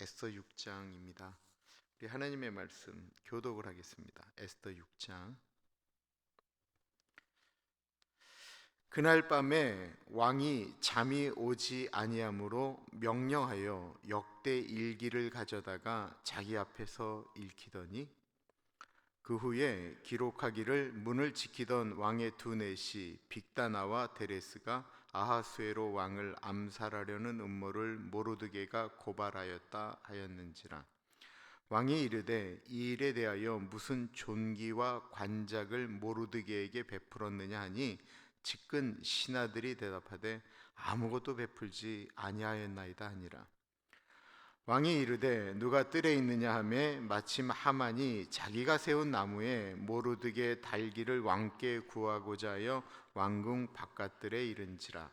에스더 6장입니다. 우리 하나님의 말씀 교독을 하겠습니다. 에스더 6장. 그날 밤에 왕이 잠이 오지 아니하므로 명령하여 역대 일기를 가져다가 자기 앞에서 읽히더니 그 후에 기록하기를 문을 지키던 왕의 두 내시 빅다나와 데레스가 아하수에로 왕을 암살하려는 음모를 모르드게가 고발하였다 하였는지라. 왕이 이르되 이 일에 대하여 무슨 존귀와 관작을 모르드게에게 베풀었느냐 하니 측근 신하들이 대답하되 아무것도 베풀지 아니하였나이다 하니라. 왕이 이르되 누가 뜰에 있느냐 하매 마침 하만이 자기가 세운 나무에 모르드게 달기를 왕께 구하고자 하여 왕궁 바깥들에 이른지라.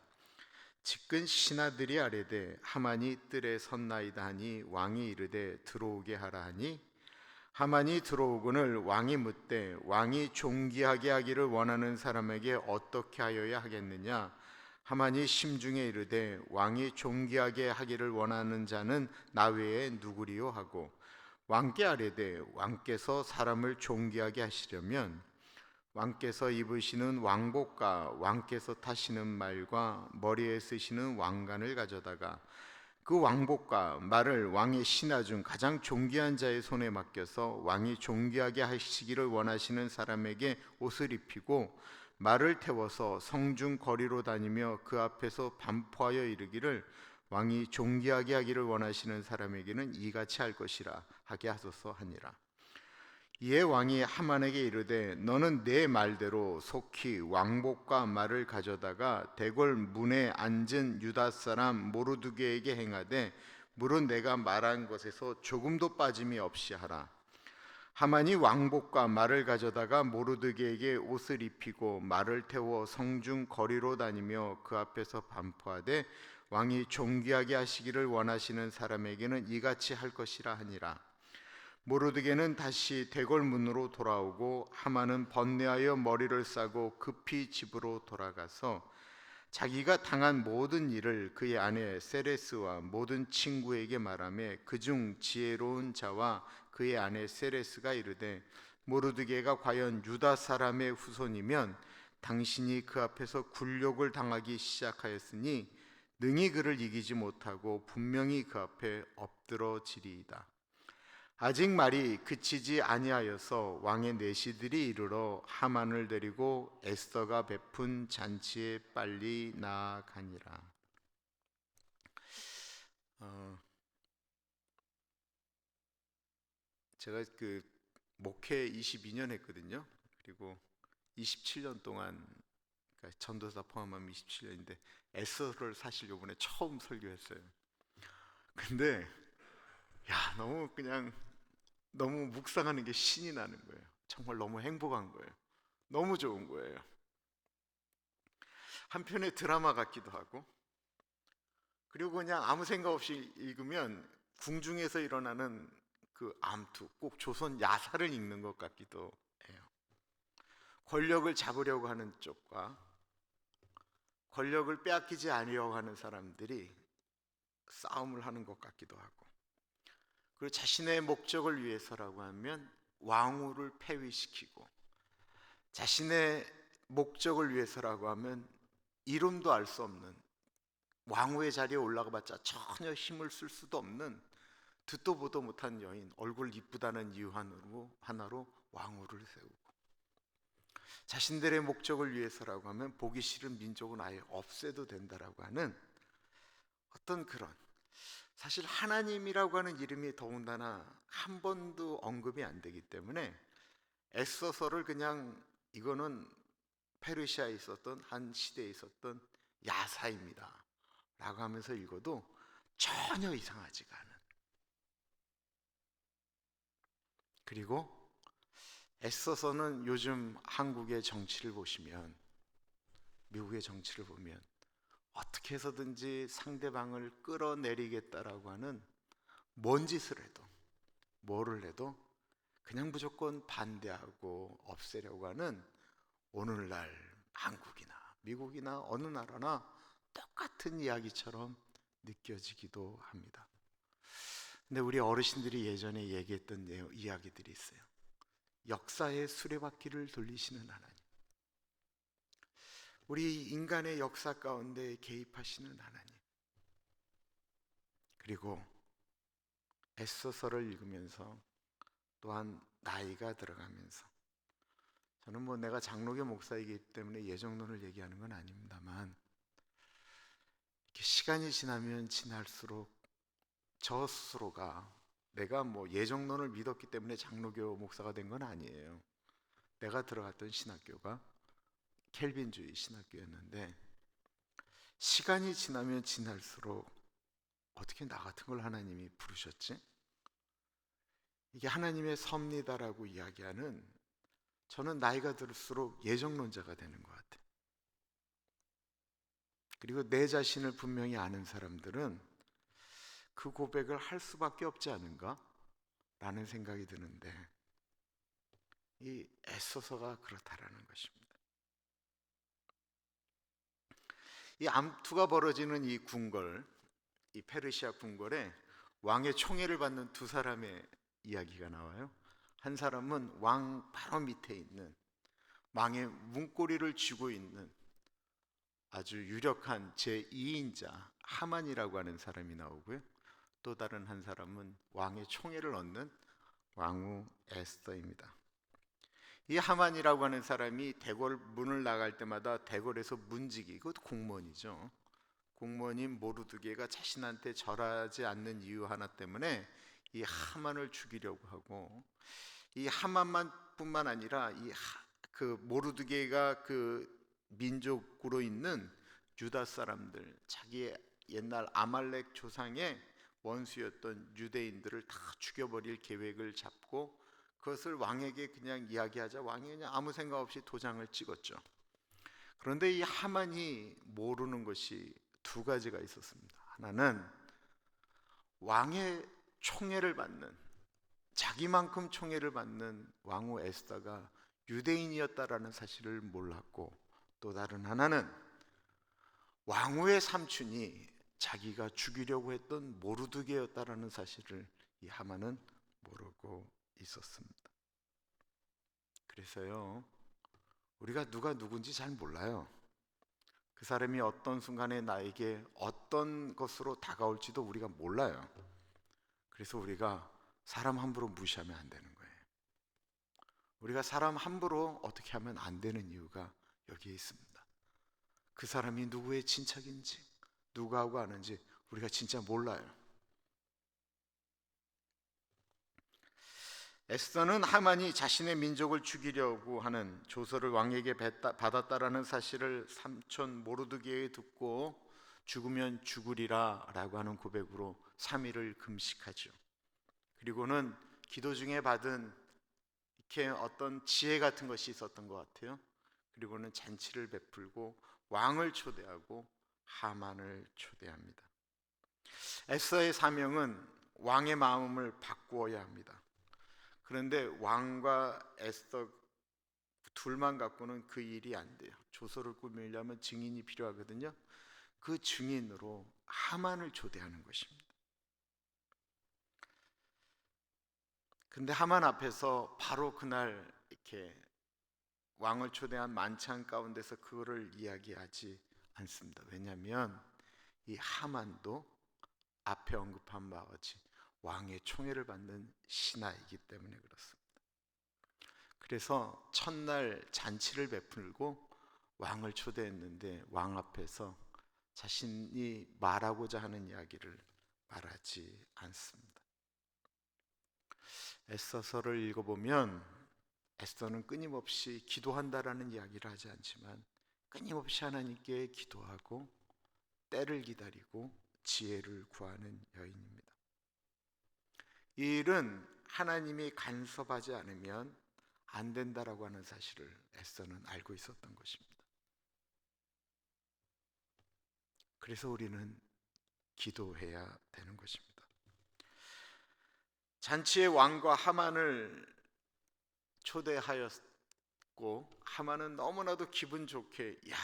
측근 신하들이 아뢰되 하만이 뜰에 섰나이다 하니 왕이 이르되 들어오게 하라 하니 하만이 들어오거늘 왕이 묻되 왕이 존귀하게 하기를 원하는 사람에게 어떻게 하여야 하겠느냐. 하만이 심중에 이르되 왕이 존귀하게 하기를 원하는 자는 나 외에 누구리요 하고 왕께 아뢰되 왕께서 사람을 존귀하게 하시려면 왕께서 입으시는 왕복과 왕께서 타시는 말과 머리에 쓰시는 왕관을 가져다가 그 왕복과 말을 왕의 신하 중 가장 존귀한 자의 손에 맡겨서 왕이 존귀하게 하시기를 원하시는 사람에게 옷을 입히고 말을 태워서 성중 거리로 다니며 그 앞에서 반포하여 이르기를 왕이 존귀하게 하기를 원하시는 사람에게는 이같이 할 것이라 하게 하소서 하니라. 이에 왕이 하만에게 이르되 너는 내 말대로 속히 왕복과 말을 가져다가 대궐 문에 앉은 유다 사람 모르드게에게 행하되 물은 내가 말한 것에서 조금도 빠짐이 없이 하라. 하만이 왕복과 말을 가져다가 모르드게에게 옷을 입히고 말을 태워 성중 거리로 다니며 그 앞에서 반포하되 왕이 존귀하게 하시기를 원하시는 사람에게는 이같이 할 것이라 하니라. 모르드게는 다시 대궐 문으로 돌아오고 하만은 번뇌하여 머리를 싸고 급히 집으로 돌아가서 자기가 당한 모든 일을 그의 아내 세레스와 모든 친구에게 말하며 그중 지혜로운 자와 그의 아내 세레스가 이르되 모르드게가 과연 유다 사람의 후손이면 당신이 그 앞에서 굴욕을 당하기 시작하였으니 능히 그를 이기지 못하고 분명히 그 앞에 엎드러지리이다. 아직 말이 그치지 아니하여서 왕의 내시들이 이르러 하만을 데리고 에스더가 베푼 잔치에 빨리 나아가니라. 제가 그 목회 22년 했거든요. 그리고 27년 동안, 그러니까 전도사 포함하면 27년인데 에스더를 사실 요번에 처음 설교했어요. 근데 너무 묵상하는 게 신이 나는 거예요. 정말 너무 행복한 거예요. 너무 좋은 거예요. 한편의 드라마 같기도 하고, 그리고 그냥 아무 생각 없이 읽으면 궁중에서 일어나는 그 암투, 꼭 조선 야사를 읽는 것 같기도 해요. 권력을 잡으려고 하는 쪽과 권력을 빼앗기지 않으려고 하는 사람들이 싸움을 하는 것 같기도 하고, 그리고 자신의 목적을 위해서라고 하면 왕후를 폐위시키고, 자신의 목적을 위해서라고 하면 이름도 알 수 없는 왕후의 자리에 올라가봤자 전혀 힘을 쓸 수도 없는 듣도 보도 못한 여인, 얼굴 이쁘다는 이유 하나로 왕후를 세우고, 자신들의 목적을 위해서라고 하면 보기 싫은 민족은 아예 없애도 된다라고 하는 어떤 그런, 사실 하나님이라고 하는 이름이 더군다나 한 번도 언급이 안 되기 때문에 에스더서를 그냥 이거는 페르시아에 있었던 한 시대에 있었던 야사입니다 라고 하면서 읽어도 전혀 이상하지가 않은, 그리고 에스더서는 요즘 한국의 정치를 보시면, 미국의 정치를 보면 어떻게 해서든지 상대방을 끌어내리겠다라고 하는, 뭔 짓을 해도 뭐를 해도 그냥 무조건 반대하고 없애려고 하는, 오늘날 한국이나 미국이나 어느 나라나 똑같은 이야기처럼 느껴지기도 합니다. 근데 우리 어르신들이 예전에 얘기했던 이야기들이 있어요. 역사의 수레바퀴를 돌리시는 하나님, 우리 인간의 역사 가운데 개입하시는 하나님, 그리고 에스더서를 읽으면서 또한 나이가 들어가면서, 저는 뭐 내가 장로교 목사이기 때문에 예정론을 얘기하는 건 아닙니다만, 이렇게 시간이 지나면 지날수록 저 스스로가, 내가 뭐 예정론을 믿었기 때문에 장로교 목사가 된 건 아니에요. 내가 들어갔던 신학교가 켈빈주의 신학교였는데, 시간이 지나면 지날수록 어떻게 나 같은 걸 하나님이 부르셨지? 이게 하나님의 섭리다라고 이야기하는, 저는 나이가 들수록 예정론자가 되는 것 같아요. 그리고 내 자신을 분명히 아는 사람들은 그 고백을 할 수밖에 없지 않은가? 라는 생각이 드는데, 이 애써서가 그렇다라는 것입니다. 이 암투가 벌어지는 이 궁궐, 이 페르시아 궁궐에 왕의 총애를 받는 두 사람의 이야기가 나와요. 한 사람은 왕 바로 밑에 있는, 왕의 문고리를 쥐고 있는 아주 유력한 제2인자 하만이라고 하는 사람이 나오고요. 또 다른 한 사람은 왕의 총애를 얻는 왕후 에스더입니다. 이 하만이라고 하는 사람이 대궐 문을 나갈 때마다 대궐에서 문지기, 그것도 공무원이죠. 공무원인 모르드게가 자신한테 절하지 않는 이유 하나 때문에 이 하만을 죽이려고 하고, 이 하만만 뿐만 아니라 그 모르드게가 그 민족으로 있는 유다 사람들, 자기의 옛날 아말렉 조상의 원수였던 유대인들을 다 죽여버릴 계획을 잡고, 그것을 왕에게 그냥 이야기하자 왕이 그냥 아무 생각 없이 도장을 찍었죠. 그런데 이 하만이 모르는 것이 두 가지가 있었습니다. 하나는 왕의 총애를 받는, 자기만큼 총애를 받는 왕후 에스더가 유대인이었다라는 사실을 몰랐고, 또 다른 하나는 왕후의 삼촌이 자기가 죽이려고 했던 모르드게였다라는 사실을 이 하만은 모르고 있었습니다. 그래서요, 우리가 누가 누군지 잘 몰라요. 그 사람이 어떤 순간에 나에게 어떤 것으로 다가올지도 우리가 몰라요. 그래서 우리가 사람 함부로 무시하면 안 되는 거예요. 우리가 사람 함부로 어떻게 하면 안 되는 이유가 여기에 있습니다. 그 사람이 누구의 친척인지, 누구하고 아는지 우리가 진짜 몰라요. 에스더는 하만이 자신의 민족을 죽이려고 하는 조서를 왕에게 받았다라는 사실을 삼촌 모르드게에 듣고 죽으면 죽으리라 라고 하는 고백으로 3일을 금식하죠. 그리고는 기도 중에 받은 이렇게 어떤 지혜 같은 것이 있었던 것 같아요. 그리고는 잔치를 베풀고 왕을 초대하고 하만을 초대합니다. 에스더의 사명은 왕의 마음을 바꾸어야 합니다. 그런데 왕과 에스더 둘만 갖고는 그 일이 안 돼요. 조서를 꾸미려면 증인이 필요하거든요. 그 증인으로 하만을 초대하는 것입니다. 근데 하만 앞에서 바로 그날 이렇게 왕을 초대한 만찬 가운데서 그거를 이야기하지 않습니다. 왜냐하면 이 하만도 앞에 언급한 바와 같이 왕의 총애를 받는 신하이기 때문에 그렇습니다. 그래서 첫날 잔치를 베풀고 왕을 초대했는데 왕 앞에서 자신이 말하고자 하는 이야기를 말하지 않습니다. 에스더서를 읽어보면 에스더는 끊임없이 기도한다라는 이야기를 하지 않지만 끊임없이 하나님께 기도하고 때를 기다리고 지혜를 구하는 여인입니다. 이 일은 하나님이 간섭하지 않으면 안 된다라고 하는 사실을 에스더는 알고 있었던 것입니다. 그래서 우리는 기도해야 되는 것입니다. 잔치에 왕과 하만을 초대하였고, 하만은 너무나도 기분 좋게, 야,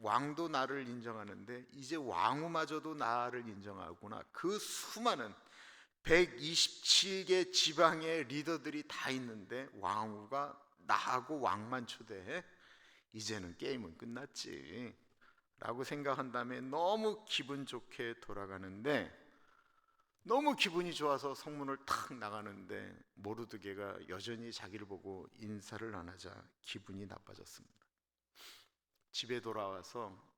왕도 나를 인정하는데 이제 왕후마저도 나를 인정하구나. 그 수많은 127개 지방의 리더들이 다 있는데 왕후가 나하고 왕만 초대해? 이제는 게임은 끝났지 라고 생각한 다음에 너무 기분 좋게 돌아가는데, 너무 기분이 좋아서 성문을 탁 나가는데 모르드게가 여전히 자기를 보고 인사를 안 하자 기분이 나빠졌습니다. 집에 돌아와서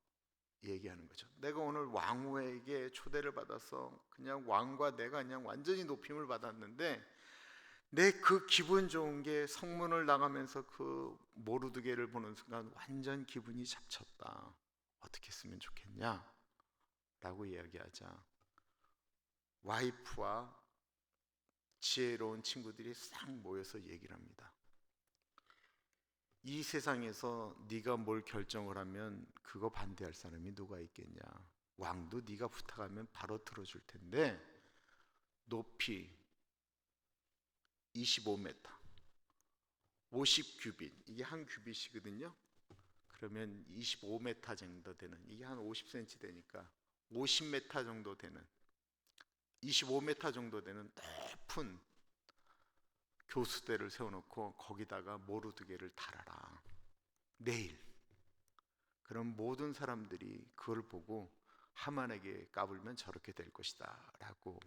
얘기하는 거죠. 내가 오늘 왕후에게 초대를 받아서 그냥 왕과 내가 그냥 완전히 높임을 받았는데, 내 그 기분 좋은 게 성문을 나가면서 그 모르드게를 보는 순간 완전 기분이 잡쳤다. 어떻게 했으면 좋겠냐? 라고 이야기하자 와이프와 지혜로운 친구들이 싹 모여서 얘기를 합니다. 이 세상에서 네가 뭘 결정을 하면 그거 반대할 사람이 누가 있겠냐? 왕도 네가 부탁하면 바로 들어줄 텐데, 높이 25m, 50규빗, 이게 한 규빗이거든요. 그러면 25m 정도 되는, 이게 한 50cm 되니까 50m 정도 되는, 25m 정도 되는 높은 교수대를 세워놓고 거기다가 모르드게를 달아라. 내일. 그럼 모든 사람들이 그걸 보고 하만에게 까불면 저렇게 될 것이다 라고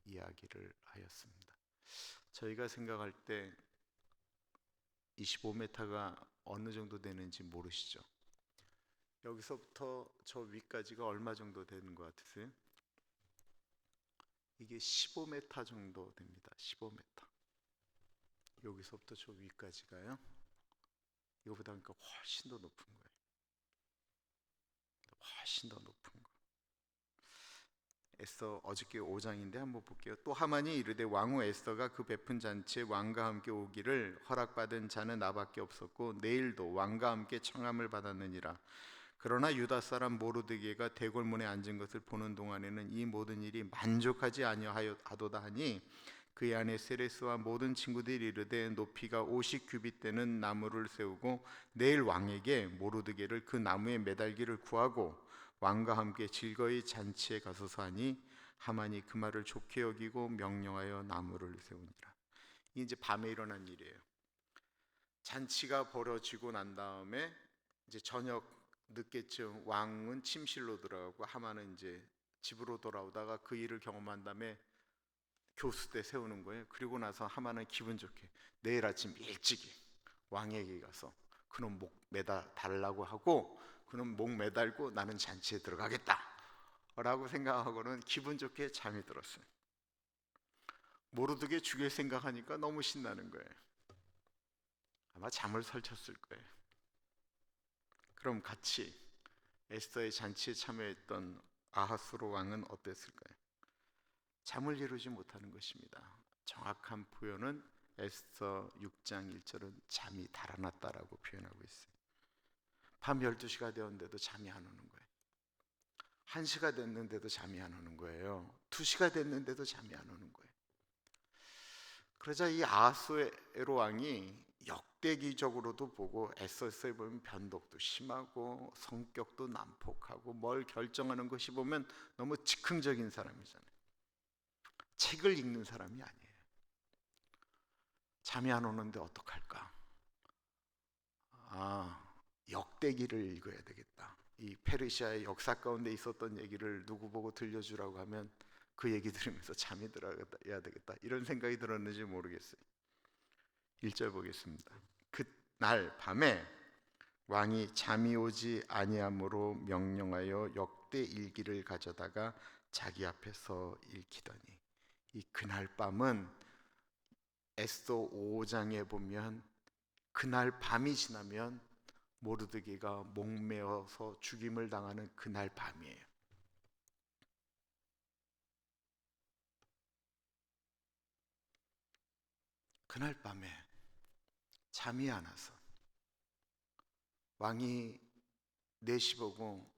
이야기를 하였습니다. 저희가 생각할 때 25m가 어느 정도 되는지 모르시죠? 여기서부터 저 위까지가 얼마 정도 되는 것 같으세요? 이게 15m 정도 됩니다. 15m. 여기서부터 저 위까지가요. 이거보다 그러니까 훨씬 더 높은 거예요. 훨씬 더 높은 거. 에스더 어저께 5장인데 한번 볼게요. 또 하만이 이르되 왕후 에스더가 그 베푼 잔치에 왕과 함께 오기를 허락받은 자는 나밖에 없었고 내일도 왕과 함께 청함을 받았느니라. 그러나 유다 사람 모르드게가 대궐문에 앉은 것을 보는 동안에는 이 모든 일이 만족하지 아니하도다 하니, 그의 아내 세레스와 모든 친구들이 이르되 높이가 50규빗 되는 나무를 세우고 내일 왕에게 모르드게를 그 나무에 매달기를 구하고 왕과 함께 즐거이 잔치에 가소서 하니, 하만이 그 말을 좋게 여기고 명령하여 나무를 세우니라. 이게 이제 밤에 일어난 일이에요. 잔치가 벌어지고 난 다음에 이제 저녁 늦게쯤 왕은 침실로 들어가고 하만은 이제 집으로 돌아오다가 그 일을 경험한 다음에 교수대 세우는 거예요. 그리고 나서 하만은 기분 좋게 내일 아침 일찍이 왕에게 가서 그놈 목 매다 달라고 하고, 그놈 목 매달고 나는 잔치에 들어가겠다 라고 생각하고는 기분 좋게 잠이 들었어요. 모르드게 죽일 생각하니까 너무 신나는 거예요. 아마 잠을 설쳤을 거예요. 그럼 같이 에스더의 잔치에 참여했던 아하스로 왕은 어땠을까요? 잠을 이루지 못하는 것입니다. 정확한 표현은 에스더 6장 1절은 잠이 달아났다라고 표현하고 있어요. 밤 12시가 되었는데도 잠이 안 오는 거예요. 1시가 됐는데도 잠이 안 오는 거예요. 2시가 됐는데도 잠이 안 오는 거예요. 그러자 이 아하스웨로 왕이 역대기적으로도 보고 에스더에 보면 변덕도 심하고 성격도 난폭하고 뭘 결정하는 것이 보면 너무 즉흥적인 사람이잖아요. 책을 읽는 사람이 아니에요. 잠이 안 오는데 어떡할까? 역대기를 읽어야 되겠다. 이 페르시아의 역사 가운데 있었던 얘기를 누구 보고 들려주라고 하면 그 얘기 들으면서 잠이 들어야 되겠다, 이런 생각이 들었는지 모르겠어요. 1절 보겠습니다. 그날 밤에 왕이 잠이 오지 아니함으로 명령하여 역대 일기를 가져다가 자기 앞에서 읽히더니, 이 그날 밤은 에스더 5장에 보면 그날 밤이 지나면 모르드게가 목매어서 죽임을 당하는 그날 밤이에요. 그날 밤에 잠이 안 와서 왕이 내시 보고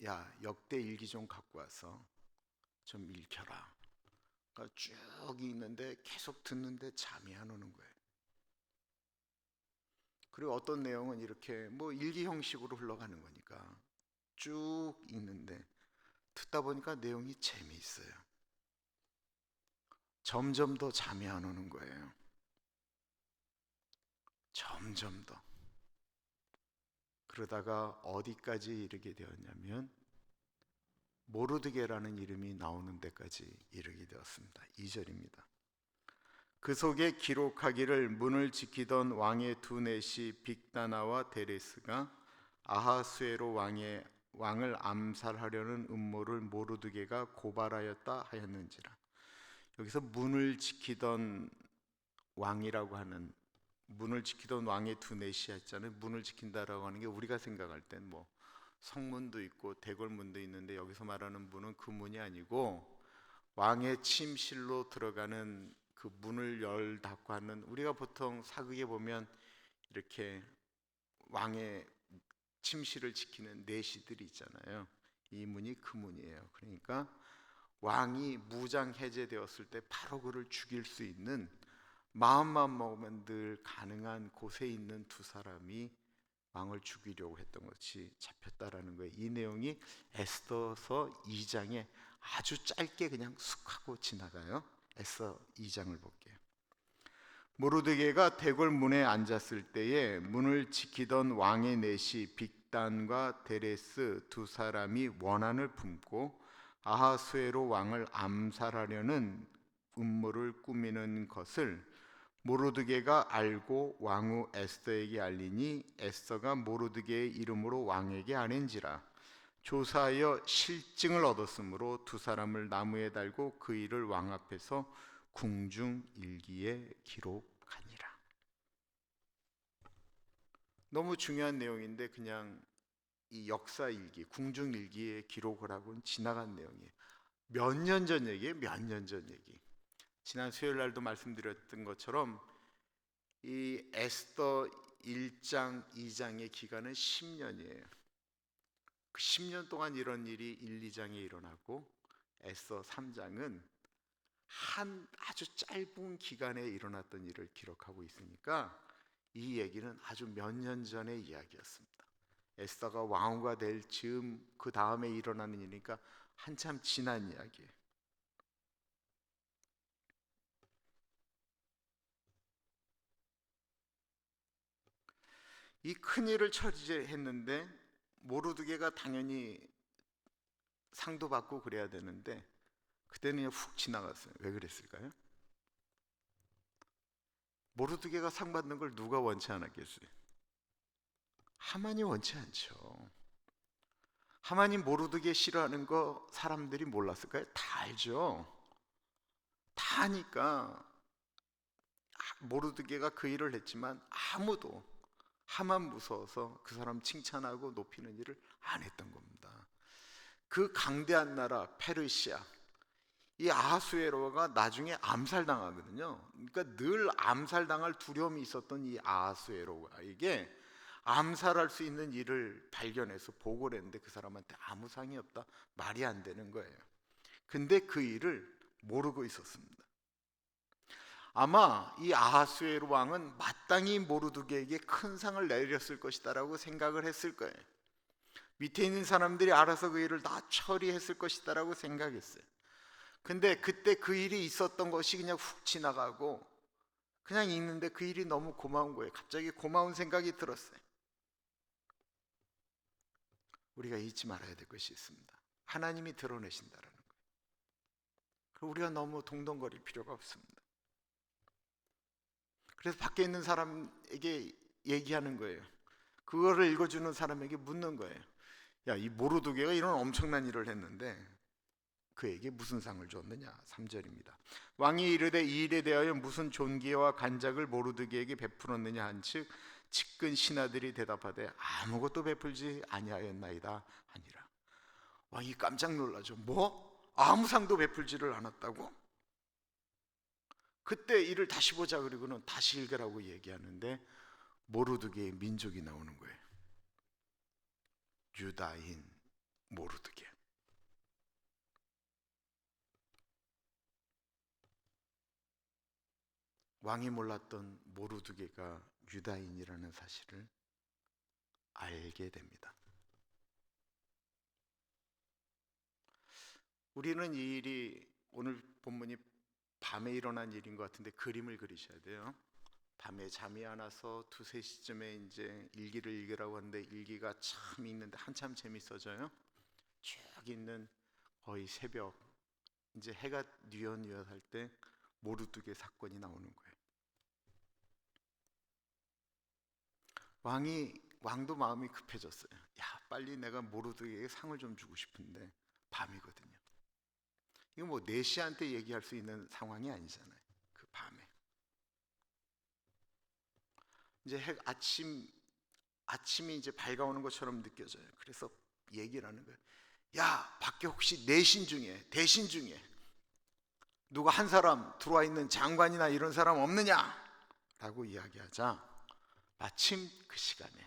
야 역대 일기 좀 갖고 와서 좀 읽혀라. 그러니까 쭉 있는데 계속 듣는데 잠이 안 오는 거예요. 그리고 어떤 내용은 이렇게 뭐 일기 형식으로 흘러가는 거니까 쭉 읽는데 듣다 보니까 내용이 재미있어요. 점점 더 잠이 안 오는 거예요. 점점 더. 그러다가 어디까지 이르게 되었냐면 모르드게라는 이름이 나오는 데까지 이르게 되었습니다. 2절입니다. 그 속에 기록하기를 문을 지키던 왕의 두 넷이 빅다나와 데레스가 아하수에로 왕을 암살하려는 음모를 모르드게가 고발하였다 하였는지라. 여기서 문을 지키던 왕이라고 하는, 문을 지키던 왕의 두 넷이 했잖아요. 문을 지킨다라고 하는 게 우리가 생각할 땐 뭐 성문도 있고 대궐문도 있는데, 여기서 말하는 문은 그 문이 아니고 왕의 침실로 들어가는 그 문을 열 닫고 하는, 우리가 보통 사극에 보면 이렇게 왕의 침실을 지키는 내시들이 있잖아요. 이 문이 그 문이에요. 그러니까 왕이 무장 해제되었을 때 바로 그를 죽일 수 있는, 마음만 먹으면 늘 가능한 곳에 있는 두 사람이 왕을 죽이려고 했던 것이 잡혔다라는 거예요. 이 내용이 에스더서 2장에 아주 짧게 그냥 쑥 하고 지나가요. 에스더 2장을 볼게요. 모르드게가 대궐 문에 앉았을 때에 문을 지키던 왕의 넷이 빅단과 데레스 두 사람이 원한을 품고 아하수에로 왕을 암살하려는 음모를 꾸미는 것을 모르드게가 알고 왕후 에스더에게 알리니 에스더가 모르드게의 이름으로 왕에게 아낸지라. 조사하여 실증을 얻었으므로 두 사람을 나무에 달고 그 일을 왕 앞에서 궁중일기에 기록하니라. 너무 중요한 내용인데 그냥 이 역사일기, 궁중일기에 기록을 하고는 지나간 내용이에요. 몇 년 전 얘기예요. 몇 년 전 얘기. 지난 수요일 날도 말씀드렸던 것처럼 이 에스더 1장, 2장의 기간은 10년이에요. 그 10년 동안 이런 일이 1, 2장에 일어나고 에스더 3장은 한 아주 짧은 기간에 일어났던 일을 기록하고 있으니까 이 얘기는 아주 몇 년 전의 이야기였습니다. 에스더가 왕후가 될 즈음 그 다음에 일어나는 일이니까 한참 지난 이야기예요. 이 큰일을 처리했는데 모르드게가 당연히 상도 받고 그래야 되는데 그때는 훅 지나갔어요. 왜 그랬을까요? 모르드게가 상 받는 걸 누가 원치 않았겠어요? 하만이 원치 않죠. 하만이 모르드게 싫어하는 거 사람들이 몰랐을까요? 다 알죠. 다 아니까 모르드게가 그 일을 했지만 아무도 하만 무서워서 그 사람 칭찬하고 높이는 일을 안 했던 겁니다. 그 강대한 나라 페르시아, 이 아하수에로가 나중에 암살당하거든요. 그러니까 늘 암살당할 두려움이 있었던 이 아하수에로에게 암살할 수 있는 일을 발견해서 보고를 했는데 그 사람한테 아무 상이 없다. 말이 안 되는 거예요. 근데 그 일을 모르고 있었습니다. 아마 이 아하수에로 왕은 마땅히 모르드게에게 큰 상을 내렸을 것이다라고 생각을 했을 거예요. 밑에 있는 사람들이 알아서 그 일을 다 처리했을 것이다라고 생각했어요. 근데 그때 그 일이 있었던 것이 그냥 훅 지나가고 그냥 있는데 그 일이 너무 고마운 거예요. 갑자기 고마운 생각이 들었어요. 우리가 잊지 말아야 될 것이 있습니다. 하나님이 드러내신다라는 거예요. 우리가 너무 동동거릴 필요가 없습니다. 그래서 밖에 있는 사람에게 얘기하는 거예요. 그거를 읽어주는 사람에게 묻는 거예요. 야, 이 모르드게가 이런 엄청난 일을 했는데 그에게 무슨 상을 줬느냐? 3절입니다. 왕이 이르되 이 일에 대하여 무슨 존귀와 간작을 모르드게에게 베풀었느냐 한즉 측근 신하들이 대답하되 아무것도 베풀지 아니하였나이다 하니라. 왕이 깜짝 놀라죠. 뭐? 아무 상도 베풀지를 않았다고? 그때 이를 다시 보자 그러고는 다시 읽으라고 얘기하는데 모르드게의 민족이 나오는 거예요. 유다인 모르드게. 왕이 몰랐던 모르드게가 유다인이라는 사실을 알게 됩니다. 우리는 이 일이, 오늘 본문이 밤에 일어난 일인 것 같은데 그림을 그리셔야 돼요. 밤에 잠이 안 와서 2, 3시쯤에 이제 일기를 읽으라고 하는데 일기가 참 읽는데 한참 재밌어져요. 쭉 있는 거의 새벽, 이제 해가 뉘엿뉘엿할 때 모르드게 사건이 나오는 거예요. 왕도 마음이 급해졌어요. 야, 빨리 내가 모르드게에게 상을 좀 주고 싶은데 밤이거든요. 이거 뭐 내시한테 얘기할 수 있는 상황이 아니잖아요. 그 밤에 이제 아침이 이제 밝아오는 것처럼 느껴져요. 그래서 얘기를 하는 거예요. 야, 밖에 혹시 대신 중에 누가 한 사람 들어와 있는 장관이나 이런 사람 없느냐? 라고 이야기하자 마침 그 시간에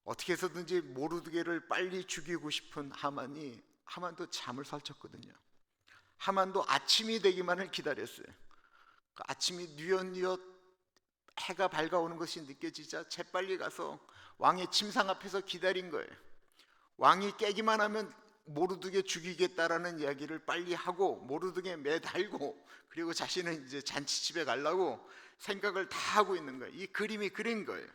어떻게 해서든지 모르드게를 빨리 죽이고 싶은 하만도 잠을 설쳤거든요. 하만도 아침이 되기만을 기다렸어요. 그 아침이 뉘엿뉘엿 해가 밝아오는 것이 느껴지자 재빨리 가서 왕의 침상 앞에서 기다린 거예요. 왕이 깨기만 하면 모르드게 죽이겠다라는 이야기를 빨리 하고 모르드게 매달고 그리고 자신은 이제 잔치집에 가려고 생각을 다 하고 있는 거예요. 이 그림이 그린 거예요.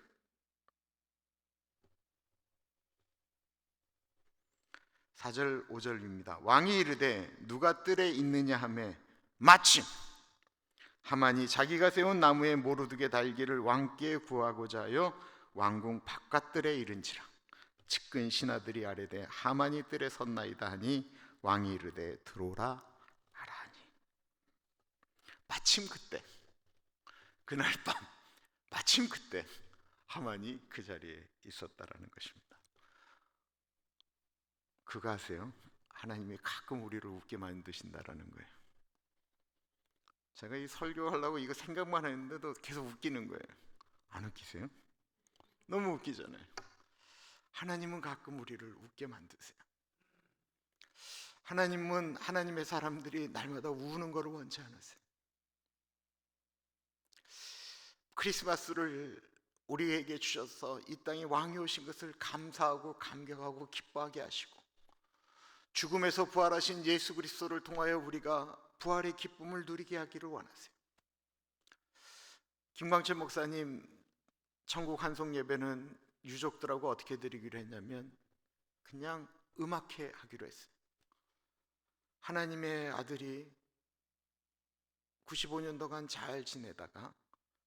4절 5절입니다. 왕이 이르되 누가 뜰에 있느냐 하매 마침 하만이 자기가 세운 나무에 모르드게 달기를 왕께 구하고자 하여 왕궁 바깥뜰에 이른지라. 측근 신하들이 아뢰되 하만이 뜰에 섰나이다 하니 왕이 이르되 들어오라 하라 하니. 마침 그때 그날 밤 마침 그때 하만이 그 자리에 있었다라는 것입니다. 그거 아세요? 하나님이 가끔 우리를 웃게 만드신다라는 거예요. 제가 이 설교하려고 이거 생각만 했는데도 계속 웃기는 거예요. 안 웃기세요? 너무 웃기잖아요. 하나님은 가끔 우리를 웃게 만드세요. 하나님은 하나님의 사람들이 날마다 우는 것을 원치 않으세요. 크리스마스를 우리에게 주셔서 이 땅에 왕이 오신 것을 감사하고 감격하고 기뻐하게 하시고 죽음에서 부활하신 예수 그리스도를 통하여 우리가 부활의 기쁨을 누리게 하기를 원하세요. 김광철 목사님 천국 한송 예배는 유족들하고 어떻게 드리기로 했냐면 그냥 음악회 하기로 했어요. 하나님의 아들이 95년도간 잘 지내다가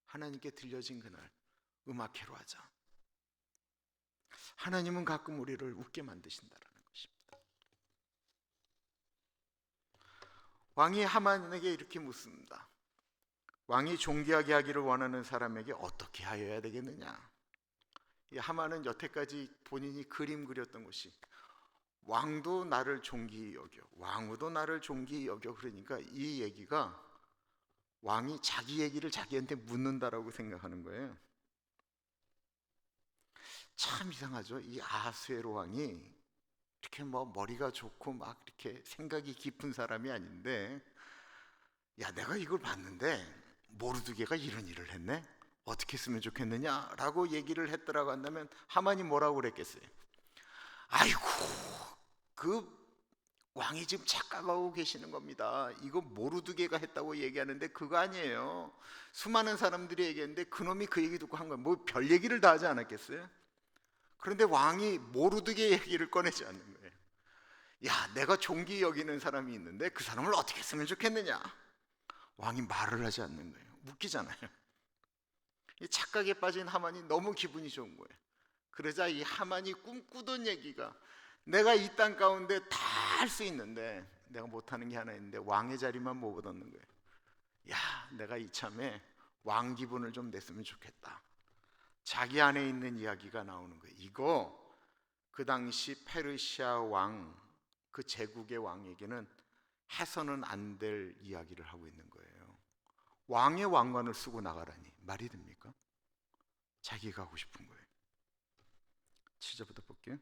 하나님께 들려진 그날 음악회로 하자. 하나님은 가끔 우리를 웃게 만드신다라는 것입니다. 왕이 하만에게 이렇게 묻습니다. 왕이 존귀하게 하기를 원하는 사람에게 어떻게 하여야 되겠느냐? 이 하만은 여태까지 본인이 그림 그렸던 것이 왕도 나를 존귀히 여겨, 왕후도 나를 존귀히 여겨. 그러니까 이 얘기가 왕이 자기 얘기를 자기한테 묻는다라고 생각하는 거예요. 참 이상하죠. 이 아하수에로 왕이 이렇게 뭐 머리가 좋고 막 이렇게 생각이 깊은 사람이 아닌데, 야, 내가 이걸 봤는데 모르드게가 이런 일을 했네? 어떻게 했으면 좋겠느냐라고 얘기를 했더라고 한다면 하만이 뭐라고 그랬겠어요? 아이고, 그 왕이 지금 착각하고 계시는 겁니다. 이거 모르드게가 했다고 얘기하는데 그거 아니에요. 수많은 사람들이 얘기했는데 그놈이 그 얘기 듣고 한 거예요. 뭐 별 얘기를 다 하지 않았겠어요? 그런데 왕이 모르드게 얘기를 꺼내지 않는 거예요. 야, 내가 존귀 여기는 사람이 있는데 그 사람을 어떻게 했으면 좋겠느냐? 왕이 말을 하지 않는 거예요. 웃기잖아요. 이 착각에 빠진 하만이 너무 기분이 좋은 거예요. 그러자 이 하만이 꿈꾸던 얘기가 내가 이 땅 가운데 다 할 수 있는데 내가 못하는 게 하나 있는데 왕의 자리만 못 얻는 거예요. 야, 내가 이참에 왕 기분을 좀 냈으면 좋겠다. 자기 안에 있는 이야기가 나오는 거예요. 이거 그 당시 페르시아 왕, 그 제국의 왕에게는 해서는 안 될 이야기를 하고 있는 거예요. 왕의 왕관을 쓰고 나가라니 말이 됩니까? 자기가 하고 싶은 거예요. 7절부터 볼게요.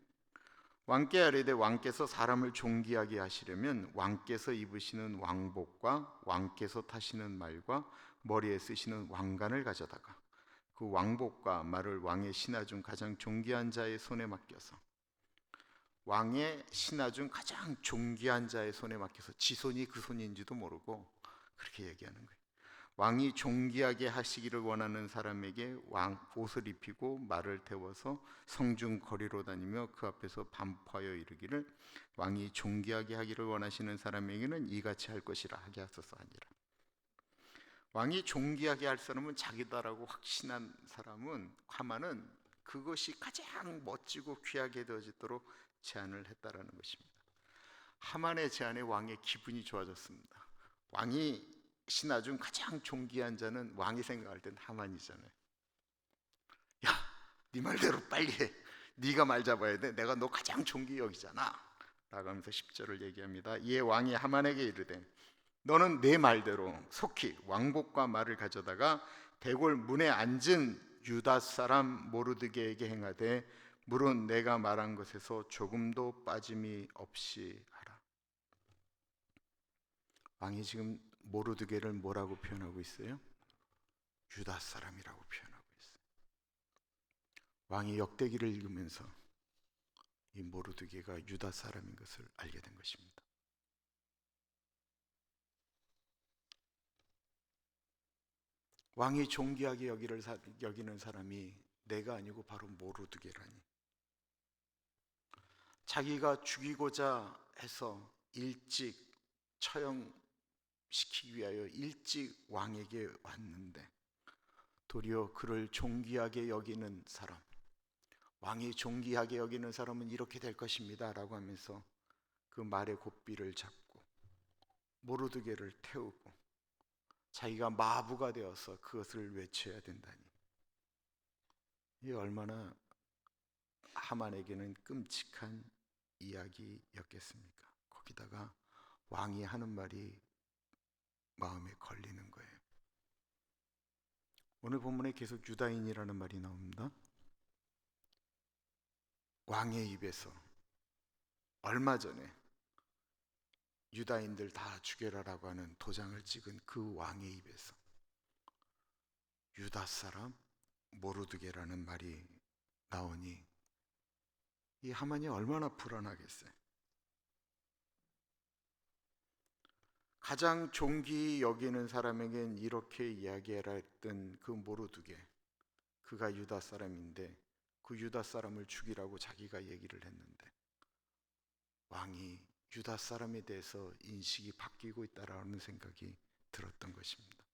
왕께 아뢰되 왕께서 사람을 존귀하게 하시려면 왕께서 입으시는 왕복과 왕께서 타시는 말과 머리에 쓰시는 왕관을 가져다가 그 왕복과 말을 왕의 신하 중 가장 존귀한 자의 손에 맡겨서 왕의 신하 중 가장 존귀한 자의 손에 맡겨서 지 손이 그 손인지도 모르고 그렇게 얘기하는 거예요. 왕이 존귀하게 하시기를 원하는 사람에게 왕 옷을 입히고 말을 태워서 성중 거리로 다니며 그 앞에서 반포하여 이르기를 왕이 존귀하게 하기를 원하시는 사람에게는 이같이 할 것이라 하게 하소서 하니라. 왕이 존귀하게 할 사람은 자기다라고 확신한 사람은 하만은 그것이 가장 멋지고 귀하게 되어지도록 제안을 했다라는 것입니다. 하만의 제안에 왕의 기분이 좋아졌습니다. 왕이 신하 중 가장 존귀한 자는 왕이 생각할 땐 하만이잖아요. 야, 네 말대로 빨리 해. 네가 말 잡아야 돼. 내가 너 가장 존귀 여기잖아. 라고 하면서 10절을 얘기합니다. 이에 왕이 하만에게 이르되 너는 내 말대로 속히 왕복과 말을 가져다가 대궐 문에 앉은 유다 사람 모르드게에게 행하되 물은 내가 말한 것에서 조금도 빠짐이 없이 하라. 왕이 지금 모르드게를 뭐라고 표현하고 있어요? 유다 사람이라고 표현하고 있어요. 왕이 역대기를 읽으면서 이 모르드게가 유다 사람인 것을 알게 된 것입니다. 왕이 존귀하게 여기는 사람이 내가 아니고 바로 모르드게라니. 자기가 죽이고자 해서 일찍 처형시키기 위하여 일찍 왕에게 왔는데 도리어 그를 존귀하게 여기는 사람, 왕이 존귀하게 여기는 사람은 이렇게 될 것입니다 라고 하면서 그 말의 고삐를 잡고 모르드게를 태우고 자기가 마부가 되어서 그것을 외쳐야 된다니, 이 얼마나 하만에게는 끔찍한 이야기였겠습니까? 거기다가 왕이 하는 말이 마음에 걸리는 거예요. 오늘 본문에 계속 유다인이라는 말이 나옵니다. 왕의 입에서 얼마 전에 유다인들 다 죽여라라고 하는 도장을 찍은 그 왕의 입에서 유다 사람 모르드게라는 말이 나오니 이 하만이 얼마나 불안하겠어요. 가장 존귀 여기는 사람에겐 이렇게 이야기해라 했던 그 모르드게, 그가 유다 사람인데 그 유다 사람을 죽이라고 자기가 얘기를 했는데 왕이 유다 사람에 대해서 인식이 바뀌고 있다라는 생각이 들었던 것입니다.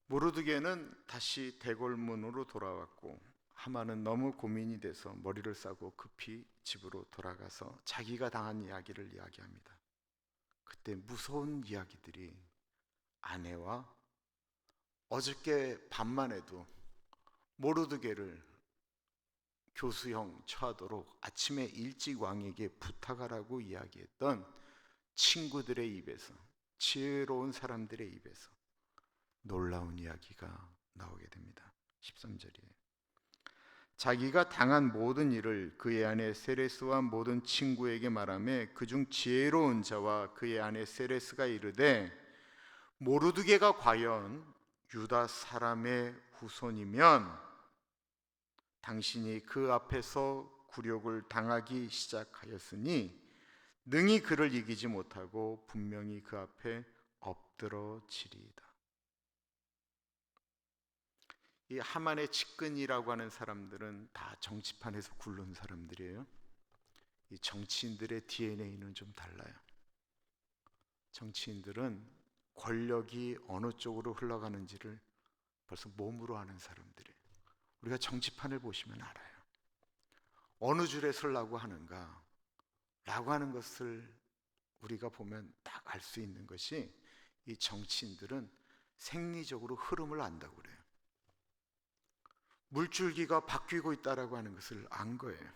모르드게는 다시 대궐문으로 돌아왔고 하만은 너무 고민이 돼서 머리를 싸고 급히 집으로 돌아가서 자기가 당한 이야기를 이야기합니다. 그때 무서운 이야기들이 아내와 어저께 밤만 해도 모르드게를 교수형 처하도록 아침에 일찍 왕에게 부탁하라고 이야기했던 친구들의 입에서, 지혜로운 사람들의 입에서 놀라운 이야기가 나오게 됩니다. 13절이에요. 자기가 당한 모든 일을 그의 아내 세레스와 모든 친구에게 말하며 그중 지혜로운 자와 그의 아내 세레스가 이르되 모르드게가 과연 유다 사람의 후손이면 당신이 그 앞에서 굴욕을 당하기 시작하였으니 능히 그를 이기지 못하고 분명히 그 앞에 엎드러지리이다. 이 하만의 측근이라고 하는 사람들은 다 정치판에서 굴른 사람들이에요. 이 정치인들의 DNA는 좀 달라요. 정치인들은 권력이 어느 쪽으로 흘러가는지를 벌써 몸으로 아는 사람들이에요. 우리가 정치판을 보시면 알아요. 어느 줄에 서려고 하는가 라고 하는 것을 우리가 보면 딱 알 수 있는 것이 이 정치인들은 생리적으로 흐름을 안다고 그래요. 물줄기가 바뀌고 있다라고 하는 것을 안 거예요.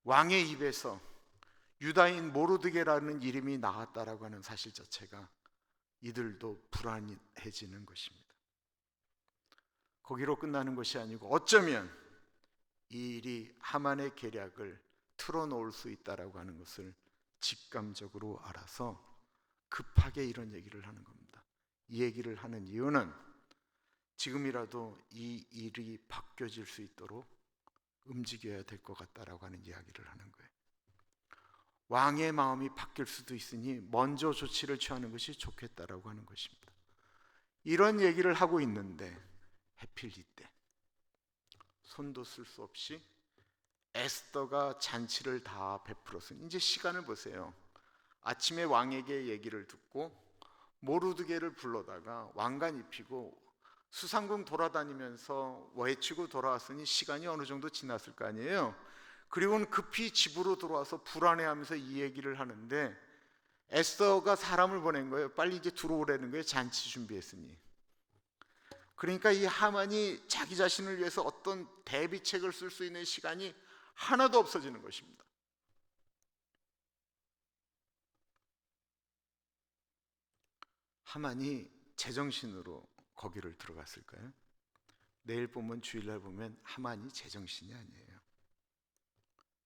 왕의 입에서 유다인 모르드게라는 이름이 나왔다라고 하는 사실 자체가 이들도 불안해지는 것입니다. 거기로 끝나는 것이 아니고 어쩌면 이 일이 하만의 계략을 틀어놓을 수 있다라고 하는 것을 직감적으로 알아서 급하게 이런 얘기를 하는 겁니다. 이 얘기를 하는 이유는 지금이라도 이 일이 바뀌어질 수 있도록 움직여야 될 것 같다라고 하는 이야기를 하는 거예요. 왕의 마음이 바뀔 수도 있으니 먼저 조치를 취하는 것이 좋겠다라고 하는 것입니다. 이런 얘기를 하고 있는데 해필 이때 손도 쓸 수 없이 에스더가 잔치를 다 베풀었으니 이제 시간을 보세요. 아침에 왕에게 얘기를 듣고 모르드게를 불러다가 왕관 입히고 수상궁 돌아다니면서 외치고 돌아왔으니 시간이 어느 정도 지났을 거 아니에요. 그리고는 급히 집으로 들어와서 불안해하면서 이 얘기를 하는데 에스더가 사람을 보낸 거예요. 빨리 이제 들어오라는 거예요. 잔치 준비했으니. 그러니까 이 하만이 자기 자신을 위해서 어떤 대비책을 쓸 수 있는 시간이 하나도 없어지는 것입니다. 하만이 제정신으로 거기를 들어갔을까요? 내일 보면 주일날 보면 하만이 제정신이 아니에요.